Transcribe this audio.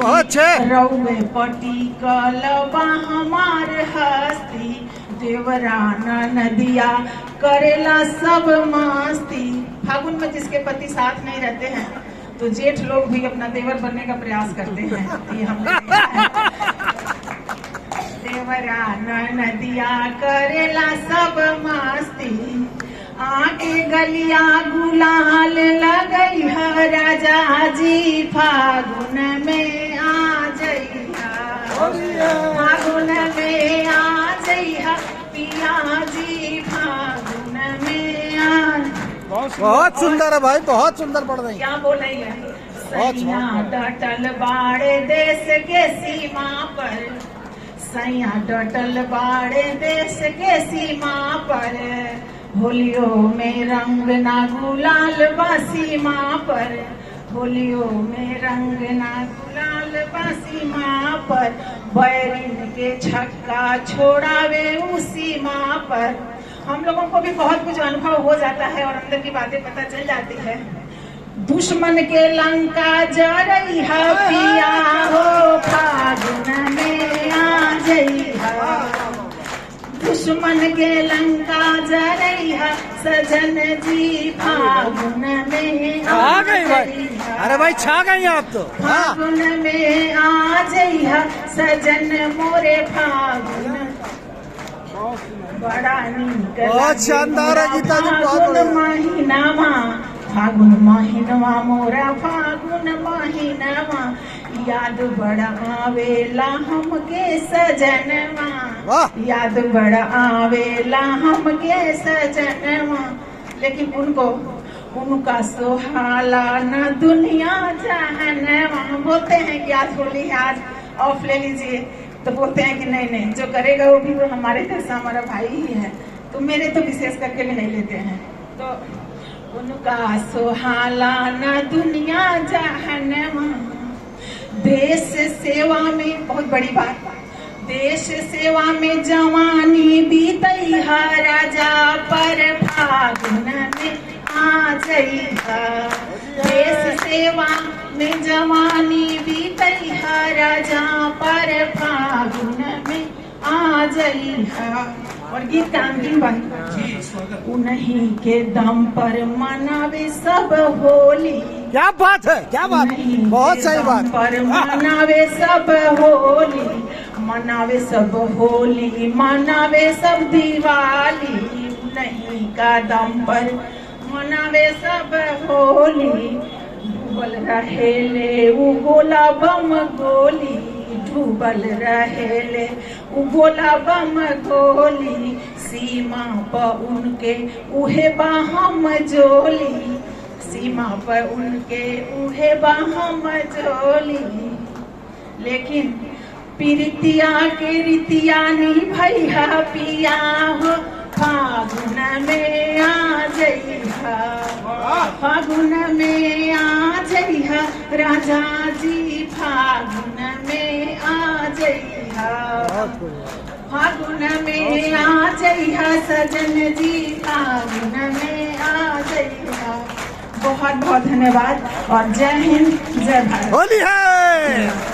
बहुत अच्छे। रउए पटी कलबा हमार हस्ती, देवराना नदिया करेला सब मस्ती। फागुन में जिसके पति साथ नहीं रहते हैं तो जेठ लोग भी अपना देवर बनने का प्रयास करते हैं। ये हमने देवराना नदिया करेला सब मस्ती, आके गलिया गुलाल लगई है राजा जी फागुन में आ जइहा, फागुन में आ जइहा पिया जी फागुन में आ। बहुत सुंदर है भाई, बहुत सुंदर पढ़ रही। क्या बोल रही है? सैया डटल बाड़े देश के सीमा पर, सैया डटल बाड़े देश के सीमा पर, होलियो में रंग ना गुलाल बा सीमा पर, होलियो में रंग ना गुलाल बा सीमा पर, बैरिन के छक्का छोड़ावे उस सीमा पर। हम लोगों को भी बहुत कुछ अनुभव हो जाता है और अंदर की बातें पता चल जाती है। दुश्मन के लंका जरइहा पिया हो फागुन में आ जइहा, दुश्मन के लंका जरइहा सजन जी फागुन में आ गई भाई। अरे भाई छा गई आप तो। फागुन में आ जइहा सजन मोरे फागुन। बड़ा नीक बहुत शानदार है गीता जी, बहुत महीनावा फागुन महीनवा मोरा फागुन महीनवा, याद बड़ा आवेला हमके सजनवा, याद बड़ा आवेला हमके सजनवा। लेकिन उनका सोहाला न दुनिया जहनवा। बोलते हैं कि आज होली है, आज ऑफ ले लीजिए, तो बोलते हैं कि नहीं जो करेगा वो भी तो हमारे जैसा हमारा भाई ही है, तो मेरे तो विशेष करके भी नहीं लेते हैं। तो उनका सोहाला न दुनिया जहनवा, देश सेवा में बहुत बड़ी बात, देश सेवा में जवानी बीतइहा राजा पर फागुन में आ जइहा, देश सेवा में जवानी बीतइहा राजा पर फागुन में आ जइहा। और गीत का अंतिम बात, उन्हीं के दम पर मनावे सब होली। क्या बात है, क्या बात, बहुत सही बात। पर मनावे सब होली, मनावे सब होली, मनावे सब दिवाली, उन्हीं का दम पर मनावे सब होली। डूबल रहेले उ गोला बम गोली, डूबल रहेले उ गोला बम गोली, सीमा पर उनके उहे बाहम जोली, सीमा पर उनके उहे बाहम जोली। लेकिन पीरितिया के रितिया नहीं भैया पिया हो फागुन में आ जइहा, फागुन में आ जइहा राजा जी फागुन में आ जइहा, फागुन में आ जइहा सजन जी फागुन में आ जइहा। बहुत बहुत धन्यवाद और जय हिंद जय भारत। होली है।